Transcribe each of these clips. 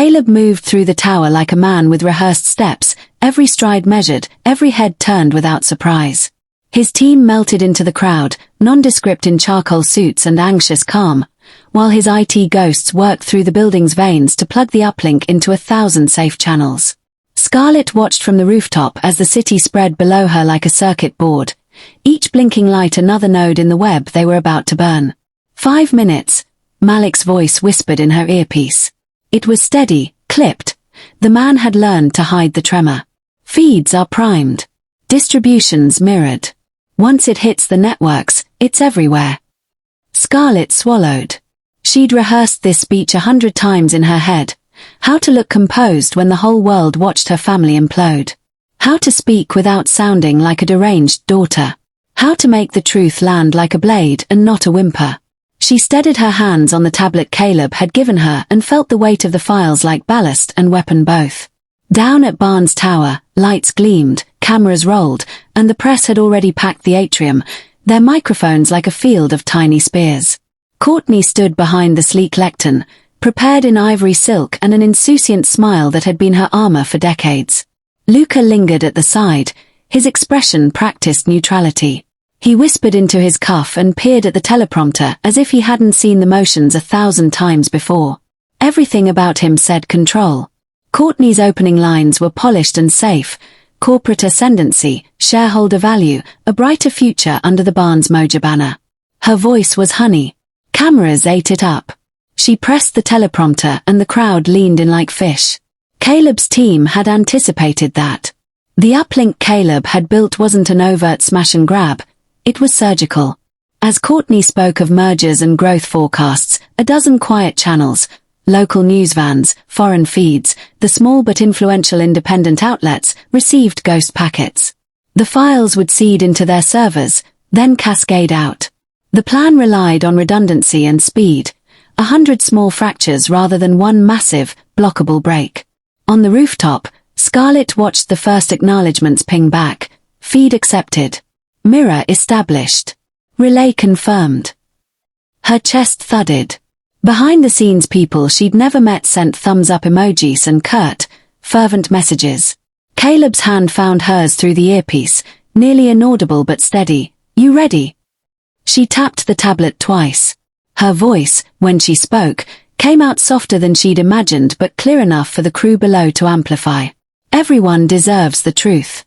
Caleb moved through the tower like a man with rehearsed steps, every stride measured, every head turned without surprise. His team melted into the crowd, nondescript in charcoal suits and anxious calm, while his IT ghosts worked through the building's veins to plug the uplink into 1,000 safe channels. Scarlett watched from the rooftop as the city spread below her like a circuit board, each blinking light another node in the web they were about to burn. 5 minutes, Malik's voice whispered in her earpiece. It was steady, clipped. The man had learned to hide the tremor. Feeds are primed. Distributions mirrored. Once it hits the networks, it's everywhere. Scarlett swallowed. She'd rehearsed this speech 100 times in her head. How to look composed when the whole world watched her family implode. How to speak without sounding like a deranged daughter. How to make the truth land like a blade and not a whimper. She steadied her hands on the tablet Caleb had given her and felt the weight of the files like ballast and weapon both. Down at Barnes Tower, lights gleamed, cameras rolled, and the press had already packed the atrium, their microphones like a field of tiny spears. Courtney stood behind the sleek lectern, prepared in ivory silk and an insouciant smile that had been her armor for decades. Luca lingered at the side, his expression practiced neutrality. He whispered into his cuff and peered at the teleprompter as if he hadn't seen the motions 1,000 times before. Everything about him said control. Courtney's opening lines were polished and safe: corporate ascendancy, shareholder value, a brighter future under the Barnes Moja banner. Her voice was honey. Cameras ate it up. She pressed the teleprompter and the crowd leaned in like fish. Caleb's team had anticipated that. The uplink Caleb had built wasn't an overt smash and grab. It was surgical. As Courtney spoke of mergers and growth forecasts, a dozen quiet channels, local news vans, foreign feeds, the small but influential independent outlets, received ghost packets. The files would seed into their servers, then cascade out. The plan relied on redundancy and speed, 100 small fractures rather than one massive, blockable break. On the rooftop, Scarlett watched the first acknowledgements ping back. Feed accepted. Mirror established. Relay confirmed. Her chest thudded. Behind-the-scenes people she'd never met sent thumbs-up emojis and curt, fervent messages. Caleb's hand found hers through the earpiece, nearly inaudible but steady. You ready? She tapped the tablet twice. Her voice, when she spoke, came out softer than she'd imagined but clear enough for the crew below to amplify. Everyone deserves the truth.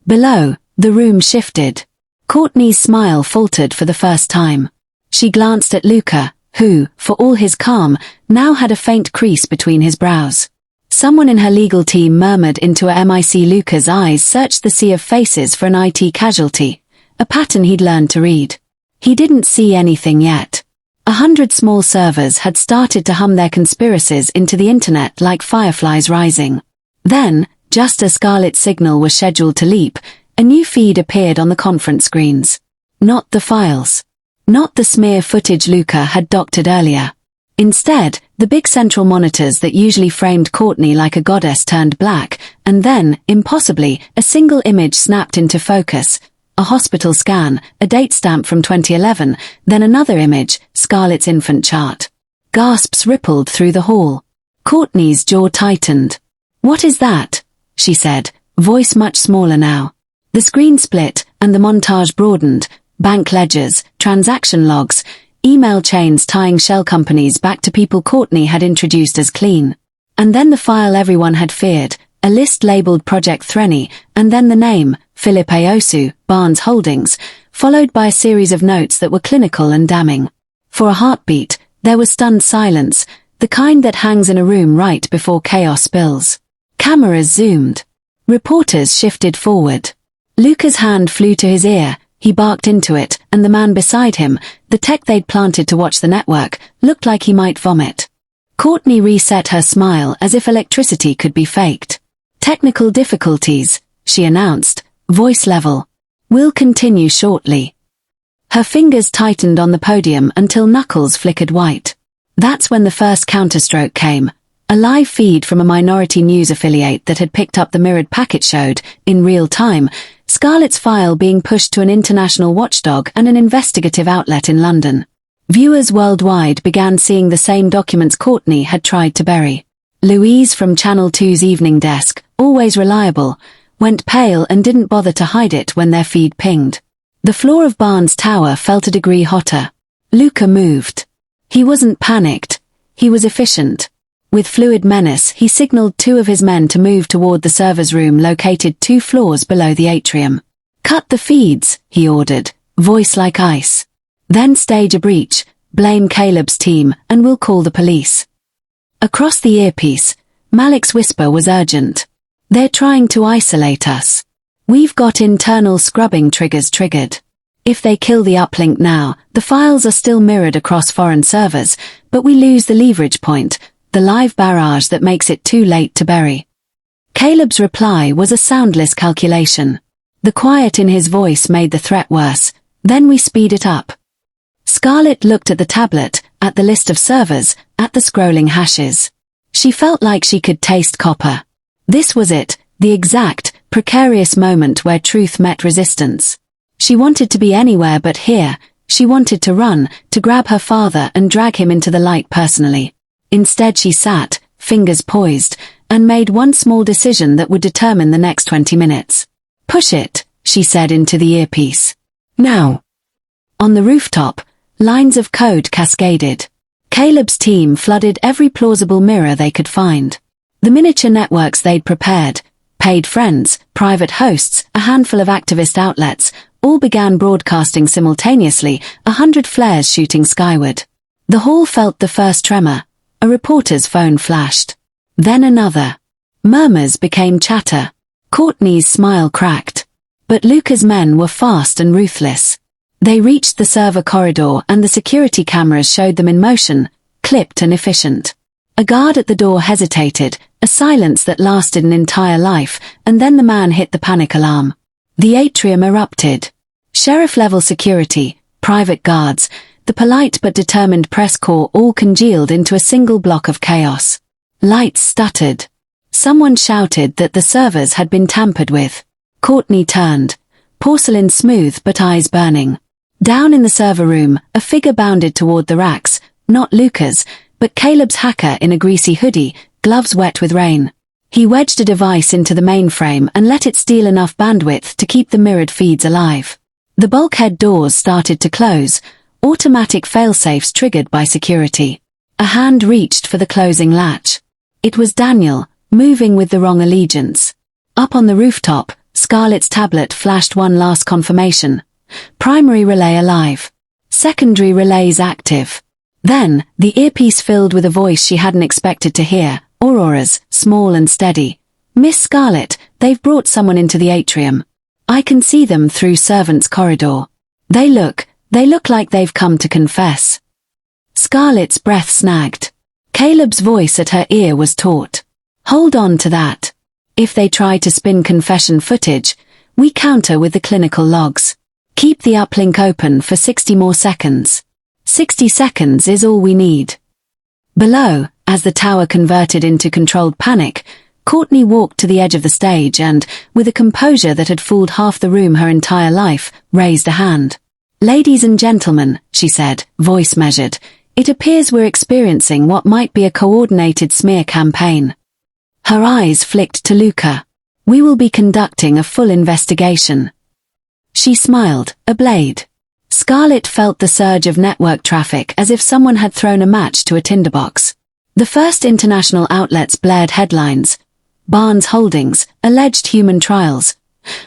Below, the room shifted. Courtney's smile faltered for the first time. She glanced at Luca, who, for all his calm, now had a faint crease between his brows. Someone in her legal team murmured into a mic. Luca's eyes searched the sea of faces for an IT casualty, a pattern he'd learned to read. He didn't see anything yet. 100 small servers had started to hum their conspiracies into the internet like fireflies rising. Then, just as Scarlett's signal was scheduled to leap, a new feed appeared on the conference screens. Not the files. Not the smear footage Luca had doctored earlier. Instead, the big central monitors that usually framed Courtney like a goddess turned black, and then, impossibly, a single image snapped into focus. A hospital scan, a date stamp from 2011, then another image, Scarlett's infant chart. Gasps rippled through the hall. Courtney's jaw tightened. "What is that?" she said, voice much smaller now. The screen split, and the montage broadened. Bank ledgers, transaction logs, email chains tying shell companies back to people Courtney had introduced as clean. And then the file everyone had feared, a list labeled Project Threnny, and then the name, Philip Aosu, Barnes Holdings, followed by a series of notes that were clinical and damning. For a heartbeat, there was stunned silence, the kind that hangs in a room right before chaos spills. Cameras zoomed. Reporters shifted forward. Luca's hand flew to his ear, he barked into it, and the man beside him, the tech they'd planted to watch the network, looked like he might vomit. Courtney reset her smile as if electricity could be faked. "Technical difficulties," she announced, voice level. "We'll continue shortly." Her fingers tightened on the podium until knuckles flickered white. That's when the first counterstroke came. A live feed from a minority news affiliate that had picked up the mirrored packet showed, in real time, Scarlett's file being pushed to an international watchdog and an investigative outlet in London. Viewers worldwide began seeing the same documents Courtney had tried to bury. Louise from Channel 2's evening desk, always reliable, went pale and didn't bother to hide it when their feed pinged. The floor of Barnes Tower felt a degree hotter. Luca moved. He wasn't panicked. He was efficient. With fluid menace, he signaled 2 of his men to move toward the server's room located 2 floors below the atrium. "Cut the feeds," he ordered, voice like ice. "Then stage a breach, blame Caleb's team, and we'll call the police." Across the earpiece, Malik's whisper was urgent. "They're trying to isolate us. We've got internal scrubbing triggers triggered. If they kill the uplink now, the files are still mirrored across foreign servers, but we lose the leverage point, the live barrage that makes it too late to bury." Caleb's reply was a soundless calculation. The quiet in his voice made the threat worse. "Then we speed it up." Scarlett looked at the tablet, at the list of servers, at the scrolling hashes. She felt like she could taste copper. This was it, the exact, precarious moment where truth met resistance. She wanted to be anywhere but here. She wanted to run, to grab her father and drag him into the light personally. Instead she sat, fingers poised, and made one small decision that would determine the next 20 minutes. "Push it," she said into the earpiece. "Now." On the rooftop, lines of code cascaded. Caleb's team flooded every plausible mirror they could find. The miniature networks they'd prepared, paid friends, private hosts, a handful of activist outlets, all began broadcasting simultaneously, 100 flares shooting skyward. The hall felt the first tremor. A reporter's phone flashed. Then another. Murmurs became chatter. Courtney's smile cracked. But Luca's men were fast and ruthless. They reached the server corridor and the security cameras showed them in motion, clipped and efficient. A guard at the door hesitated, a silence that lasted an entire life, and then the man hit the panic alarm. The atrium erupted. Sheriff-level security, private guards, the polite but determined press corps all congealed into a single block of chaos. Lights stuttered. Someone shouted that the servers had been tampered with. Courtney turned, porcelain smooth but eyes burning. Down in the server room, a figure bounded toward the racks, not Luca's, but Caleb's hacker in a greasy hoodie, gloves wet with rain. He wedged a device into the mainframe and let it steal enough bandwidth to keep the mirrored feeds alive. The bulkhead doors started to close, automatic failsafes triggered by security. A hand reached for the closing latch. It was Daniel, moving with the wrong allegiance. Up on the rooftop, Scarlett's tablet flashed one last confirmation. Primary relay alive. Secondary relays active. Then, the earpiece filled with a voice she hadn't expected to hear, Aurora's, small and steady. "Miss Scarlett, they've brought someone into the atrium. I can see them through servants' corridor. They look like they've come to confess." Scarlett's breath snagged. Caleb's voice at her ear was taut. "Hold on to that. If they try to spin confession footage, we counter with the clinical logs. Keep the uplink open for 60 more seconds. 60 seconds is all we need." Below, as the tower converted into controlled panic, Courtney walked to the edge of the stage and, with a composure that had fooled half the room her entire life, raised a hand. "Ladies and gentlemen," she said, voice measured, "it appears we're experiencing what might be a coordinated smear campaign." Her eyes flicked to Luca. "We will be conducting a full investigation." She smiled, a blade. Scarlett felt the surge of network traffic as if someone had thrown a match to a tinderbox. The first international outlets blared headlines. Barnes Holdings, alleged human trials.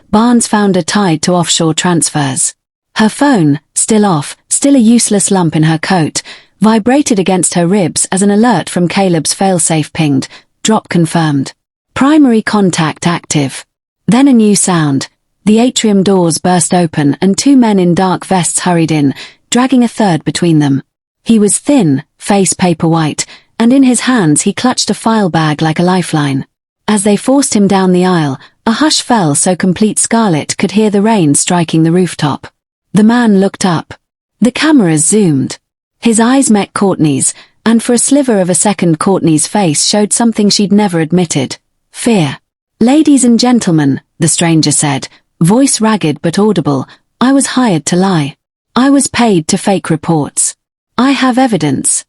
Barnes founder tied to offshore transfers. Her phone, still off, still a useless lump in her coat, vibrated against her ribs as an alert from Caleb's failsafe pinged, drop confirmed. Primary contact active. Then a new sound. The atrium doors burst open and 2 men in dark vests hurried in, dragging a third between them. He was thin, face paper white, and in his hands he clutched a file bag like a lifeline. As they forced him down the aisle, a hush fell so complete Scarlett could hear the rain striking the rooftop. The man looked up. The cameras zoomed. His eyes met Courtney's, and for a sliver of a second Courtney's face showed something she'd never admitted. Fear. "Ladies and gentlemen," the stranger said, voice ragged but audible, "I was hired to lie. I was paid to fake reports. I have evidence."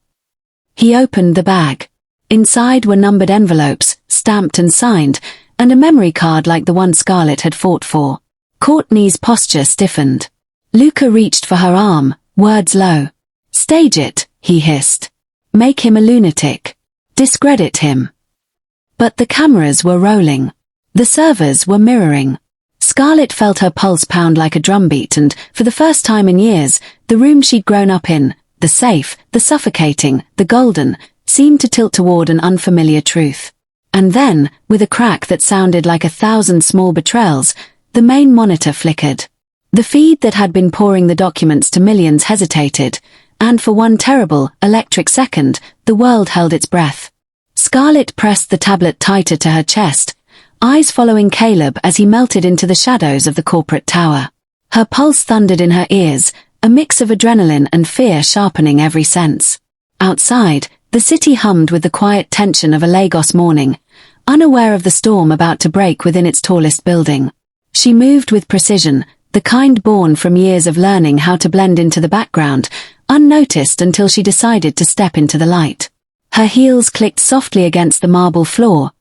He opened the bag. Inside were numbered envelopes, stamped and signed, and a memory card like the one Scarlett had fought for. Courtney's posture stiffened. Luca reached for her arm, words low. "Stage it," he hissed. "Make him a lunatic. Discredit him." But the cameras were rolling. The servers were mirroring. Scarlett felt her pulse pound like a drumbeat and, for the first time in years, the room she'd grown up in, the safe, the suffocating, the golden, seemed to tilt toward an unfamiliar truth. And then, with a crack that sounded like 1,000 small betrayals, the main monitor flickered. The feed that had been pouring the documents to millions hesitated, and for one terrible, electric second, the world held its breath. Scarlett pressed the tablet tighter to her chest, eyes following Caleb as he melted into the shadows of the corporate tower. Her pulse thundered in her ears, a mix of adrenaline and fear sharpening every sense. Outside, the city hummed with the quiet tension of a Lagos morning, unaware of the storm about to break within its tallest building. She moved with precision, the kind born from years of learning how to blend into the background, unnoticed until she decided to step into the light. Her heels clicked softly against the marble floor,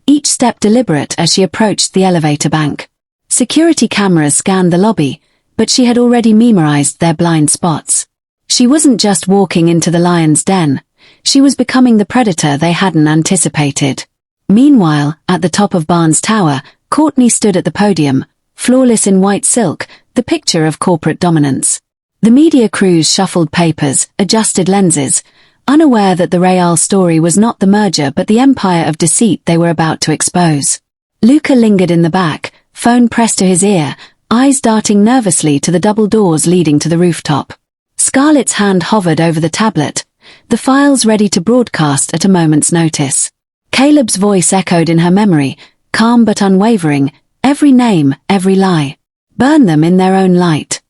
each step deliberate as she approached the elevator bank. Security cameras scanned the lobby, but she had already memorized their blind spots. She wasn't just walking into the lion's den, she was becoming the predator they hadn't anticipated. Meanwhile, at the top of Barnes Tower, Courtney stood at the podium, flawless in white silk, the picture of corporate dominance. The media crews shuffled papers, adjusted lenses, unaware that the Real story was not the merger but the empire of deceit they were about to expose. Luca lingered in the back, phone pressed to his ear, eyes darting nervously to the double doors leading to the rooftop. Scarlett's hand hovered over the tablet, the files ready to broadcast at a moment's notice. Caleb's voice echoed in her memory, calm but unwavering, every name, every lie. Burn them in their own light.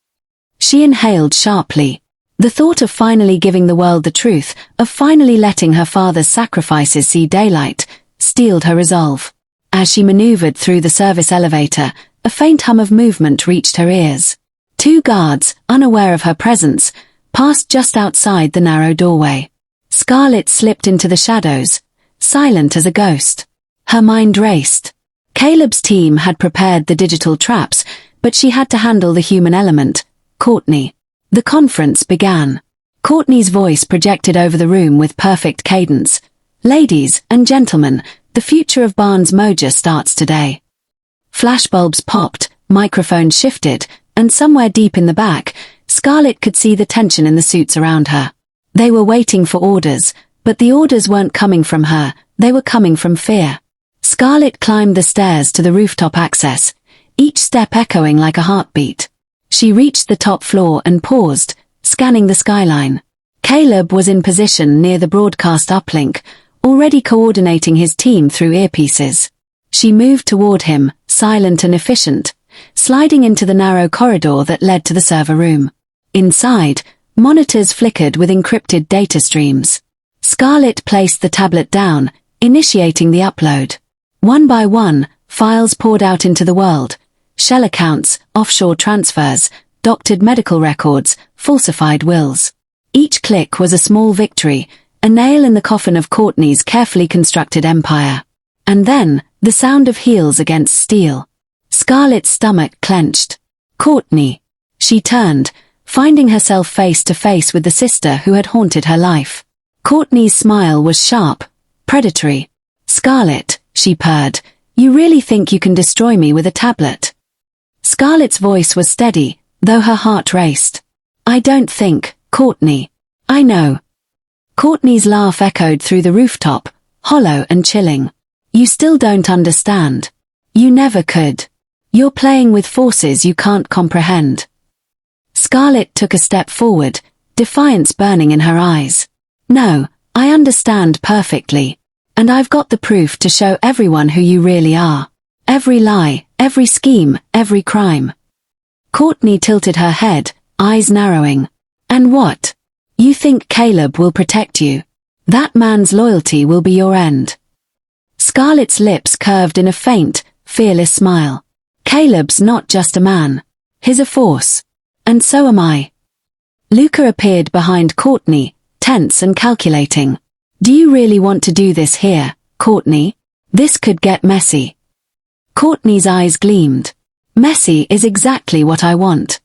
She inhaled sharply. The thought of finally giving the world the truth, of finally letting her father's sacrifices see daylight, steeled her resolve. As she maneuvered through the service elevator, a faint hum of movement reached her ears. 2 guards, unaware of her presence, passed just outside the narrow doorway. Scarlett slipped into the shadows, silent as a ghost. Her mind raced. Caleb's team had prepared the digital traps, but she had to handle the human element, Courtney. The conference began. Courtney's voice projected over the room with perfect cadence. "Ladies and gentlemen, the future of Barnes Moja starts today." Flashbulbs popped, microphones shifted, and somewhere deep in the back, Scarlett could see the tension in the suits around her. They were waiting for orders, but the orders weren't coming from her, they were coming from fear. Scarlett climbed the stairs to the rooftop access, each step echoing like a heartbeat. She reached the top floor and paused, scanning the skyline. Caleb was in position near the broadcast uplink, already coordinating his team through earpieces. She moved toward him, silent and efficient, sliding into the narrow corridor that led to the server room. Inside, monitors flickered with encrypted data streams. Scarlett placed the tablet down, initiating the upload. One by one, files poured out into the world. Shell accounts, offshore transfers, doctored medical records, falsified wills. Each click was a small victory, a nail in the coffin of Courtney's carefully constructed empire. And then, the sound of heels against steel. Scarlett's stomach clenched. Courtney. She turned, finding herself face to face with the sister who had haunted her life. Courtney's smile was sharp, predatory. "Scarlett," she purred, "you really think you can destroy me with a tablet?" Scarlett's voice was steady, though her heart raced. "I don't think, Courtney. I know." Courtney's laugh echoed through the rooftop, hollow and chilling. "You still don't understand. You never could. You're playing with forces you can't comprehend." Scarlett took a step forward, defiance burning in her eyes. "No, I understand perfectly. And I've got the proof to show everyone who you really are. Every lie, every scheme, every crime." Courtney tilted her head, eyes narrowing. "And what? You think Caleb will protect you? That man's loyalty will be your end." Scarlett's lips curved in a faint, fearless smile. "Caleb's not just a man. He's a force. And so am I." Luca appeared behind Courtney, tense and calculating. Do you really want to do this here, Courtney? This could get messy. Courtney's eyes gleamed. Messy is exactly what I want.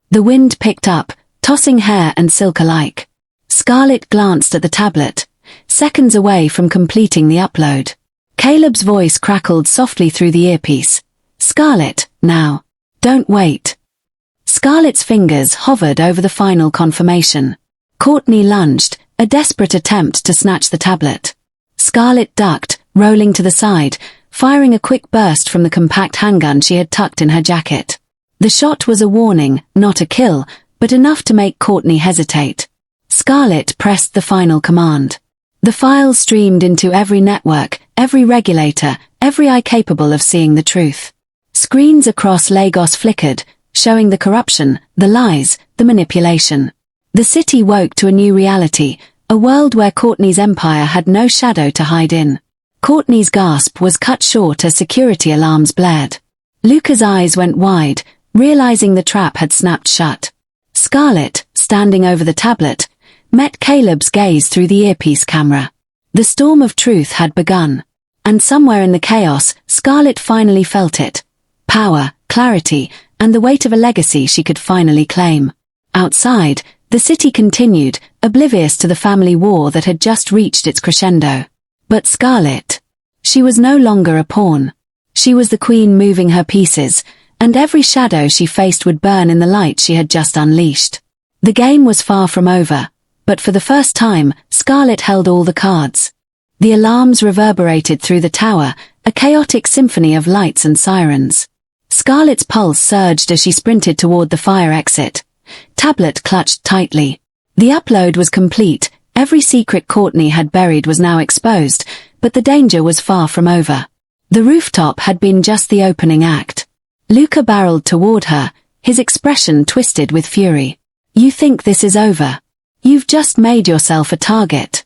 The wind picked up, tossing hair and silk alike. Scarlett glanced at the tablet, seconds away from completing the upload. Caleb's voice crackled softly through the earpiece. Scarlett, now. Don't wait. Scarlett's fingers hovered over the final confirmation. Courtney lunged, a desperate attempt to snatch the tablet. Scarlett ducked, rolling to the side, firing a quick burst from the compact handgun she had tucked in her jacket. The shot was a warning, not a kill, but enough to make Courtney hesitate. Scarlett pressed the final command. The files streamed into every network, every regulator, every eye capable of seeing the truth. Screens across Lagos flickered, showing the corruption, the lies, the manipulation. The city woke to a new reality, a world where Courtney's empire had no shadow to hide in. Courtney's gasp was cut short as security alarms blared. Luca's eyes went wide, realizing the trap had snapped shut. Scarlett, standing over the tablet, met Caleb's gaze through the earpiece camera. The storm of truth had begun. And somewhere in the chaos, Scarlett finally felt it. Power, clarity, and the weight of a legacy she could finally claim. Outside, the city continued, oblivious to the family war that had just reached its crescendo. But Scarlett. She was no longer a pawn. She was the queen moving her pieces, and every shadow she faced would burn in the light she had just unleashed. The game was far from over, but for the first time, Scarlett held all the cards. The alarms reverberated through the tower, a chaotic symphony of lights and sirens. Scarlett's pulse surged as she sprinted toward the fire exit. Tablet clutched tightly. The upload was complete, every secret Courtney had buried was now exposed, but the danger was far from over. The rooftop had been just the opening act. Luca barreled toward her, his expression twisted with fury. You think this is over? You've just made yourself a target.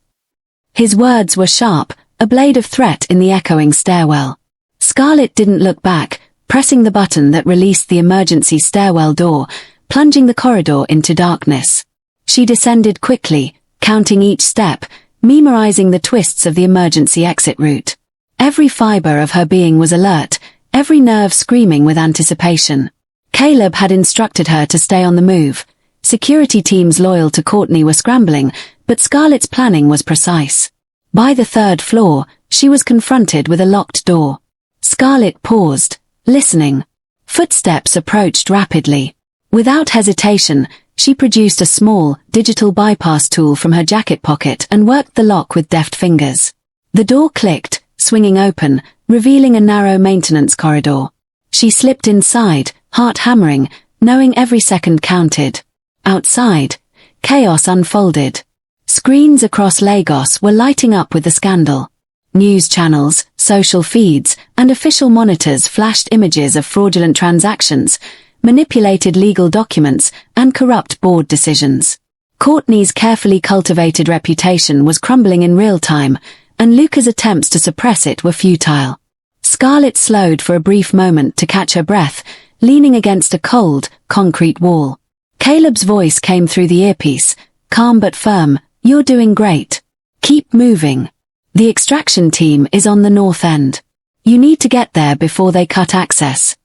His words were sharp, a blade of threat in the echoing stairwell. Scarlett didn't look back, pressing the button that released the emergency stairwell door, plunging the corridor into darkness. She descended quickly, counting each step, memorizing the twists of the emergency exit route. Every fiber of her being was alert, every nerve screaming with anticipation. Caleb had instructed her to stay on the move. Security teams loyal to Courtney were scrambling, but Scarlett's planning was precise. By the third floor, she was confronted with a locked door. Scarlett paused, listening. Footsteps approached rapidly. Without hesitation, she produced a small, digital bypass tool from her jacket pocket and worked the lock with deft fingers. The door clicked, swinging open, revealing a narrow maintenance corridor. She slipped inside, heart hammering, knowing every second counted. Outside, chaos unfolded. Screens across Lagos were lighting up with the scandal. News channels, social feeds, and official monitors flashed images of fraudulent transactions, manipulated legal documents, and corrupt board decisions. Courtney's carefully cultivated reputation was crumbling in real time, and Luca's attempts to suppress it were futile. Scarlett slowed for a brief moment to catch her breath, leaning against a cold, concrete wall. Caleb's voice came through the earpiece, calm but firm. You're doing great. Keep moving. The extraction team is on the north end. You need to get there before they cut access.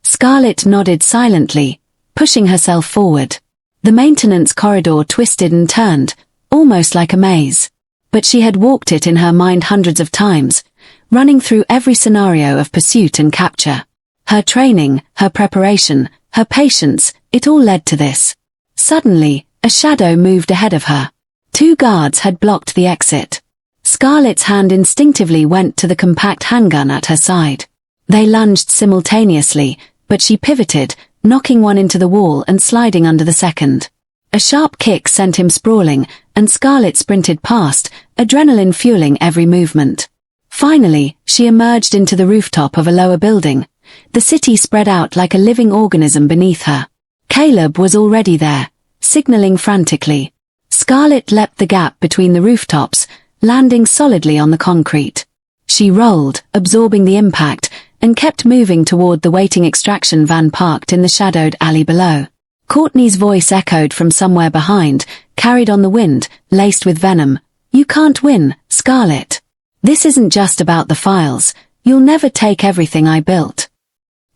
Scarlett nodded silently, pushing herself forward. The maintenance corridor twisted and turned, almost like a maze. But she had walked it in her mind hundreds of times, running through every scenario of pursuit and capture. Her training, her preparation, her patience, it all led to this. Suddenly, a shadow moved ahead of her. 2 guards had blocked the exit. Scarlett's hand instinctively went to the compact handgun at her side. They lunged simultaneously, but she pivoted, knocking one into the wall and sliding under the second. A sharp kick sent him sprawling, and Scarlett sprinted past, adrenaline fueling every movement. Finally, she emerged into the rooftop of a lower building. The city spread out like a living organism beneath her. Caleb was already there, signaling frantically. Scarlett leapt the gap between the rooftops, landing solidly on the concrete. She rolled, absorbing the impact, and kept moving toward the waiting extraction van parked in the shadowed alley below. Courtney's voice echoed from somewhere behind, carried on the wind, laced with venom. You can't win, Scarlet. This isn't just about the files. You'll never take everything I built.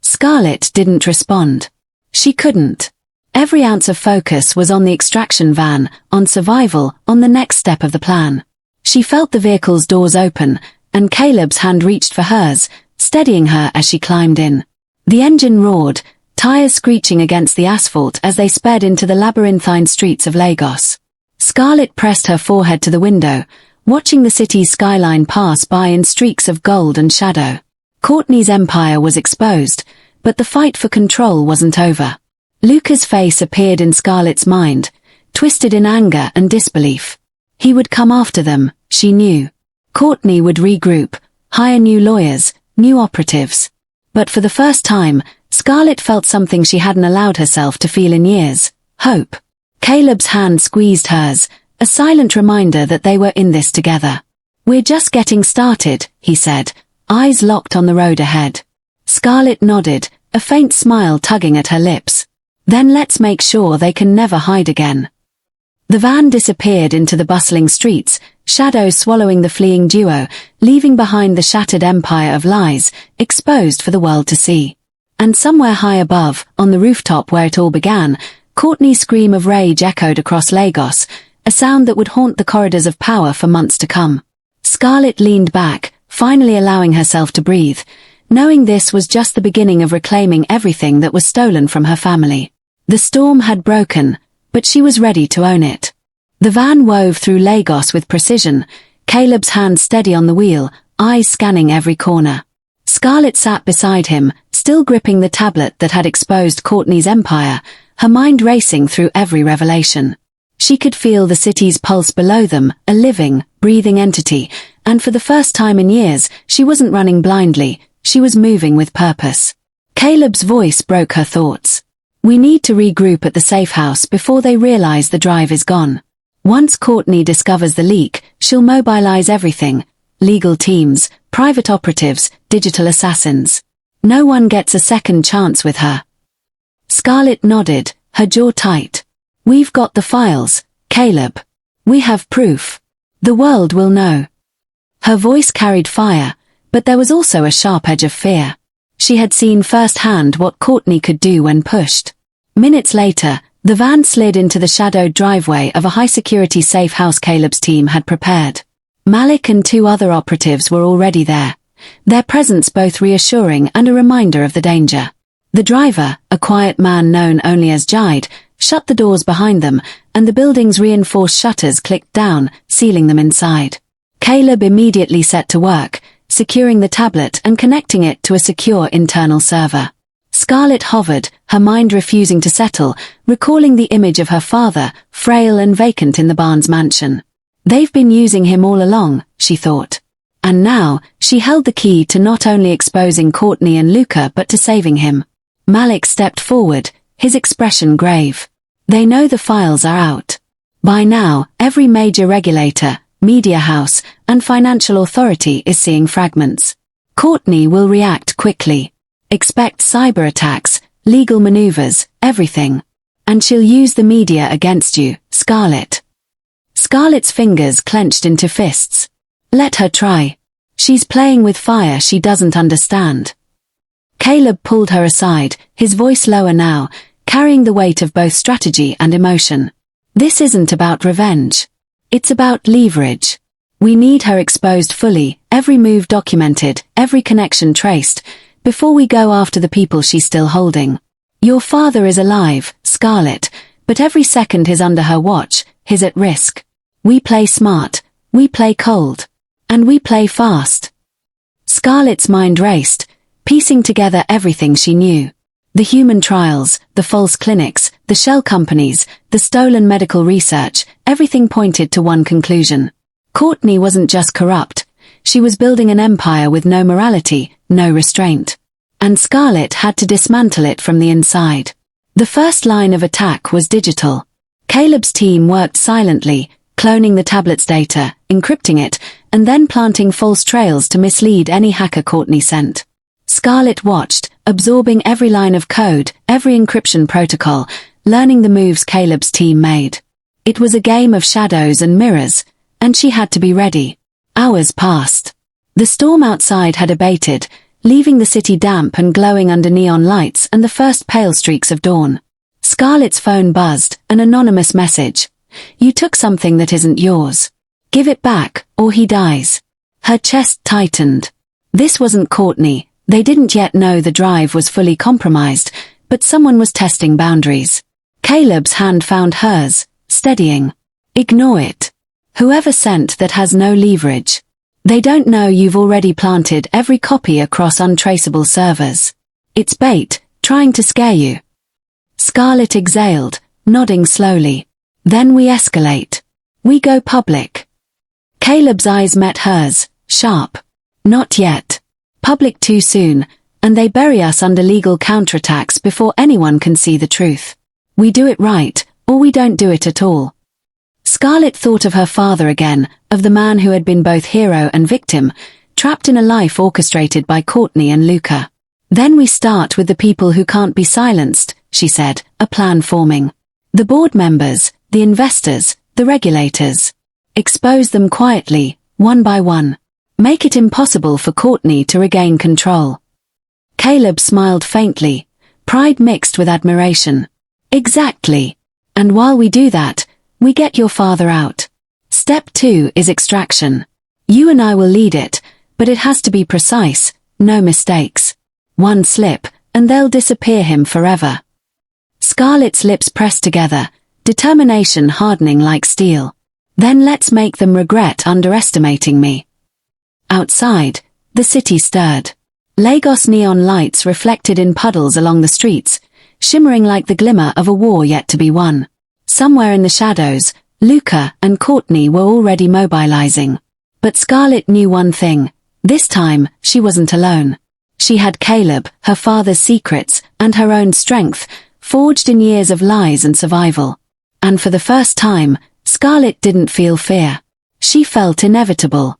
Scarlet didn't respond. She couldn't. Every ounce of focus was on the extraction van, on survival, on the next step of the plan. She felt the vehicle's doors open, and Caleb's hand reached for hers, steadying her as she climbed in. The engine roared, tires screeching against the asphalt as they sped into the labyrinthine streets of Lagos. Scarlet pressed her forehead to the window, watching the city's skyline pass by in streaks of gold and shadow. Courtney's empire was exposed, but the fight for control wasn't over. Luca's face appeared in Scarlet's mind, twisted in anger and disbelief. He would come after them, she knew. Courtney would regroup, hire new lawyers, new operatives. But for the first time, Scarlet felt something she hadn't allowed herself to feel in years: hope. Caleb's hand squeezed hers, a silent reminder that they were in this together. "We're just getting started," he said, eyes locked on the road ahead. Scarlet nodded, a faint smile tugging at her lips. "Then let's make sure they can never hide again." The van disappeared into the bustling streets, shadows swallowing the fleeing duo, leaving behind the shattered empire of lies, exposed for the world to see. And somewhere high above, on the rooftop where it all began, Courtney's scream of rage echoed across Lagos, a sound that would haunt the corridors of power for months to come. Scarlet leaned back, finally allowing herself to breathe, knowing this was just the beginning of reclaiming everything that was stolen from her family. The storm had broken, but she was ready to own it. The van wove through Lagos with precision, Caleb's hand steady on the wheel, eyes scanning every corner. Scarlet sat beside him, still gripping the tablet that had exposed Courtney's empire, her mind racing through every revelation. She could feel the city's pulse below them, a living, breathing entity, and for the first time in years, she wasn't running blindly, she was moving with purpose. Caleb's voice broke her thoughts. "We need to regroup at the safe house before they realize the drive is gone. Once Courtney discovers the leak, she'll mobilize everything: legal teams, private operatives, digital assassins. No one gets a second chance with her." Scarlet nodded, her jaw tight. "We've got the files, Caleb. We have proof. The world will know." Her voice carried fire, but there was also a sharp edge of fear. She had seen firsthand what Courtney could do when pushed. Minutes later, the van slid into the shadowed driveway of a high-security safe house Caleb's team had prepared. Malik and 2 other operatives were already there, their presence both reassuring and a reminder of the danger. The driver, a quiet man known only as Jide, shut the doors behind them, and the building's reinforced shutters clicked down, sealing them inside. Caleb immediately set to work, securing the tablet and connecting it to a secure internal server. Scarlet hovered, her mind refusing to settle, recalling the image of her father, frail and vacant in the Barnes mansion. They've been using him all along, she thought. And now, she held the key to not only exposing Courtney and Luca but to saving him. Malik stepped forward, his expression grave. "They know the files are out. By now, every major regulator, media house, and financial authority is seeing fragments. Courtney will react quickly. Expect cyber attacks, legal maneuvers, everything. And she'll use the media against you, Scarlet." Scarlet's fingers clenched into fists. Let her try. She's playing with fire she doesn't understand. Caleb pulled her aside, his voice lower now, carrying the weight of both strategy and emotion. "This isn't about revenge. It's about leverage. We need her exposed fully, every move documented, every connection traced, before we go after the people she's still holding. Your father is alive, Scarlet, but every second he's under her watch, he's at risk. We play smart, we play cold, and we play fast." Scarlet's mind raced, piecing together everything she knew. The human trials, the false clinics, the shell companies, the stolen medical research, everything pointed to one conclusion. Courtney wasn't just corrupt, she was building an empire with no morality, no restraint. And Scarlet had to dismantle it from the inside. The first line of attack was digital. Caleb's team worked silently, cloning the tablet's data, encrypting it, and then planting false trails to mislead any hacker Courtney sent. Scarlet watched, absorbing every line of code, every encryption protocol, learning the moves Caleb's team made. It was a game of shadows and mirrors, and she had to be ready. Hours passed. The storm outside had abated, leaving the city damp and glowing under neon lights and the first pale streaks of dawn. Scarlett's phone buzzed, an anonymous message. "You took something that isn't yours. Give it back, or he dies." Her chest tightened. This wasn't Courtney. They didn't yet know the drive was fully compromised, but someone was testing boundaries. Caleb's hand found hers, steadying. "Ignore it. Whoever sent that has no leverage. They don't know you've already planted every copy across untraceable servers. It's bait, trying to scare you." Scarlett exhaled, nodding slowly. "Then we escalate. We go public." Caleb's eyes met hers, sharp. "Not yet. Public too soon, and they bury us under legal counterattacks before anyone can see the truth. We do it right, or we don't do it at all." Scarlett thought of her father again, of the man who had been both hero and victim, trapped in a life orchestrated by Courtney and Luca. "Then we start with the people who can't be silenced," she said, a plan forming. "The board members, the investors, the regulators. Expose them quietly, one by one. Make it impossible for Courtney to regain control." Caleb smiled faintly, pride mixed with admiration. "Exactly. And while we do that, we get your father out. Step 2 is extraction. You and I will lead it, but it has to be precise, no mistakes. One slip, and they'll disappear him forever." Scarlett's lips pressed together, determination hardening like steel. "Then let's make them regret underestimating me." Outside, the city stirred. Lagos neon lights reflected in puddles along the streets, shimmering like the glimmer of a war yet to be won. Somewhere in the shadows, Luca and Courtney were already mobilizing. But Scarlett knew one thing. This time, she wasn't alone. She had Caleb, her father's secrets, and her own strength, forged in years of lies and survival. And for the first time, Scarlett didn't feel fear. She felt inevitable.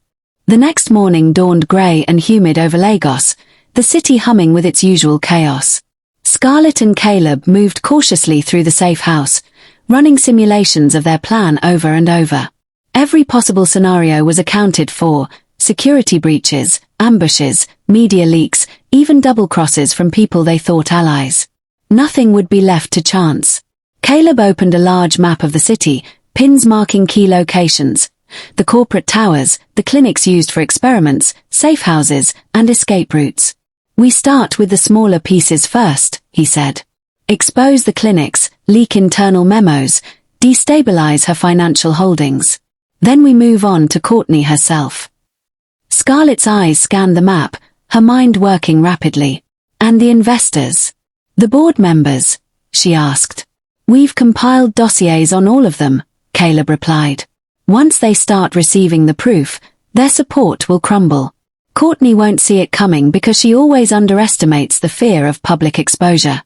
The next morning dawned grey and humid over Lagos, the city humming with its usual chaos. Scarlett and Caleb moved cautiously through the safe house, running simulations of their plan over and over. Every possible scenario was accounted for: security breaches, ambushes, media leaks, even double crosses from people they thought allies. Nothing would be left to chance. Caleb opened a large map of the city, pins marking key locations: the corporate towers, the clinics used for experiments, safe houses, and escape routes. "We start with the smaller pieces first," he said. "Expose the clinics, leak internal memos, destabilize her financial holdings. Then we move on to Courtney herself." Scarlett's eyes scanned the map, her mind working rapidly. "And the investors? The board members?" she asked. "We've compiled dossiers on all of them," Caleb replied. "Once they start receiving the proof, their support will crumble. Courtney won't see it coming because she always underestimates the fear of public exposure."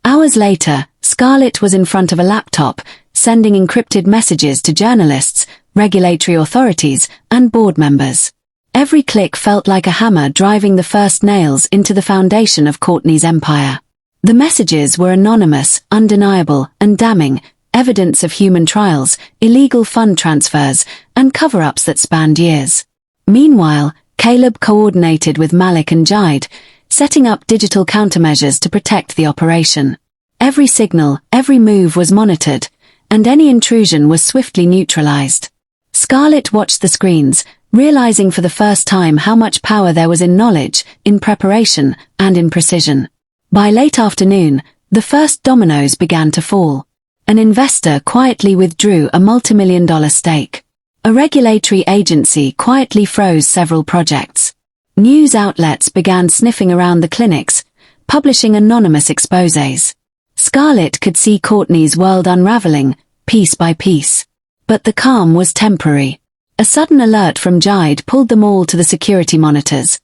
Hours later, Scarlett was in front of a laptop, sending encrypted messages to journalists, regulatory authorities, and board members. Every click felt like a hammer driving the first nails into the foundation of Courtney's empire. The messages were anonymous, undeniable, and damning, evidence of human trials, illegal fund transfers, and cover-ups that spanned years. Meanwhile, Caleb coordinated with Malik and Jide, setting up digital countermeasures to protect the operation. Every signal, every move was monitored, and any intrusion was swiftly neutralized. Scarlett watched the screens, realizing for the first time how much power there was in knowledge, in preparation, and in precision. By late afternoon, the first dominoes began to fall. An investor quietly withdrew a multimillion-dollar stake. A regulatory agency quietly froze several projects. News outlets began sniffing around the clinics, publishing anonymous exposés. Scarlett could see Courtney's world unraveling, piece by piece. But the calm was temporary. A sudden alert from Jide pulled them all to the security monitors.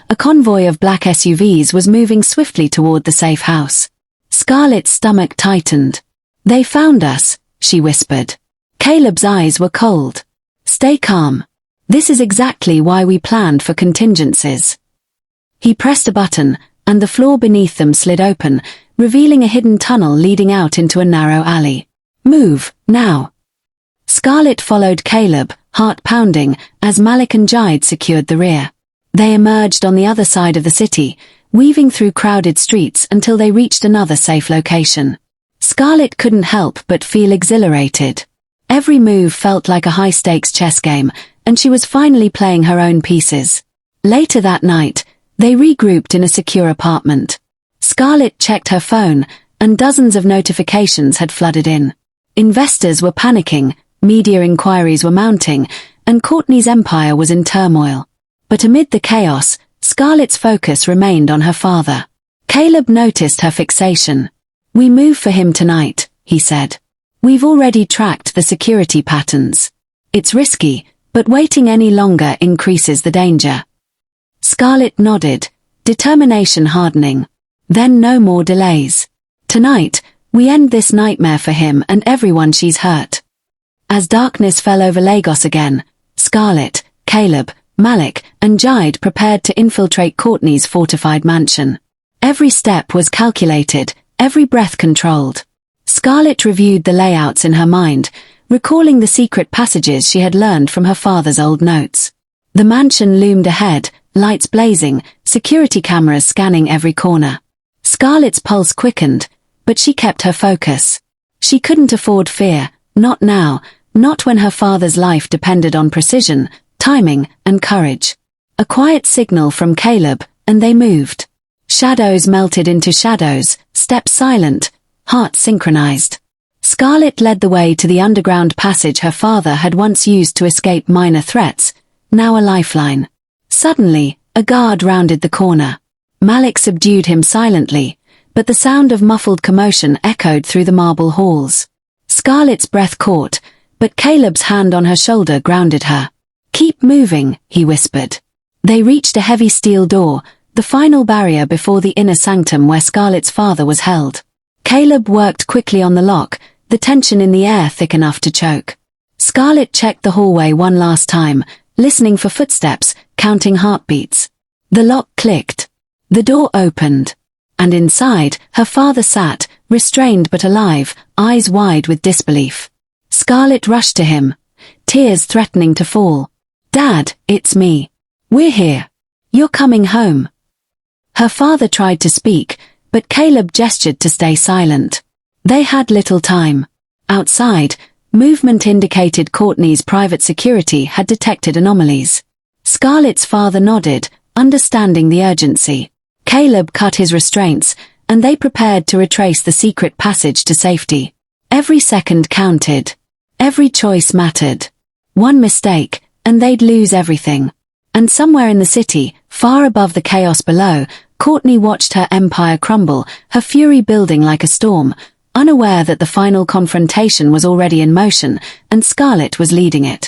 A convoy of black SUVs was moving swiftly toward the safe house. Scarlett's stomach tightened. "They found us," she whispered. Caleb's eyes were cold. "Stay calm. This is exactly why we planned for contingencies." He pressed a button, and the floor beneath them slid open, revealing a hidden tunnel leading out into a narrow alley. "Move, now." Scarlett followed Caleb, heart pounding, as Malik and Jide secured the rear. They emerged on the other side of the city, weaving through crowded streets until they reached another safe location. Scarlett couldn't help but feel exhilarated. Every move felt like a high-stakes chess game, and she was finally playing her own pieces. Later that night, they regrouped in a secure apartment. Scarlett checked her phone, and dozens of notifications had flooded in. Investors were panicking, media inquiries were mounting, and Courtney's empire was in turmoil. But amid the chaos, Scarlett's focus remained on her father. Caleb noticed her fixation. "We move for him tonight," he said. "We've already tracked the security patterns. It's risky, but waiting any longer increases the danger." Scarlett nodded, determination hardening. "Then no more delays. Tonight, we end this nightmare for him and everyone she's hurt." As darkness fell over Lagos again, Scarlett, Caleb, Malik, and Jide prepared to infiltrate Courtney's fortified mansion. Every step was calculated, every breath controlled. Scarlett reviewed the layouts in her mind, recalling the secret passages she had learned from her father's old notes. The mansion loomed ahead, lights blazing, security cameras scanning every corner. Scarlett's pulse quickened, but she kept her focus. She couldn't afford fear, not now, not when her father's life depended on precision, timing, and courage. A quiet signal from Caleb, and they moved. Shadows melted into shadows, steps silent, hearts synchronized. Scarlett led the way to the underground passage her father had once used to escape minor threats, now a lifeline. Suddenly, a guard rounded the corner. Malik subdued him silently, but the sound of muffled commotion echoed through the marble halls. Scarlett's breath caught, but Caleb's hand on her shoulder grounded her. "Keep moving," he whispered. They reached a heavy steel door, the final barrier before the inner sanctum where Scarlett's father was held. Caleb worked quickly on the lock, the tension in the air thick enough to choke. Scarlett checked the hallway one last time, listening for footsteps, counting heartbeats. The lock clicked. The door opened. And inside, her father sat, restrained but alive, eyes wide with disbelief. Scarlett rushed to him, tears threatening to fall. "Dad, it's me. We're here. You're coming home." Her father tried to speak, but Caleb gestured to stay silent. They had little time. Outside, movement indicated Courtney's private security had detected anomalies. Scarlett's father nodded, understanding the urgency. Caleb cut his restraints, and they prepared to retrace the secret passage to safety. Every second counted. Every choice mattered. One mistake, and they'd lose everything. And somewhere in the city, far above the chaos below, Courtney watched her empire crumble, her fury building like a storm, unaware that the final confrontation was already in motion, and Scarlett was leading it.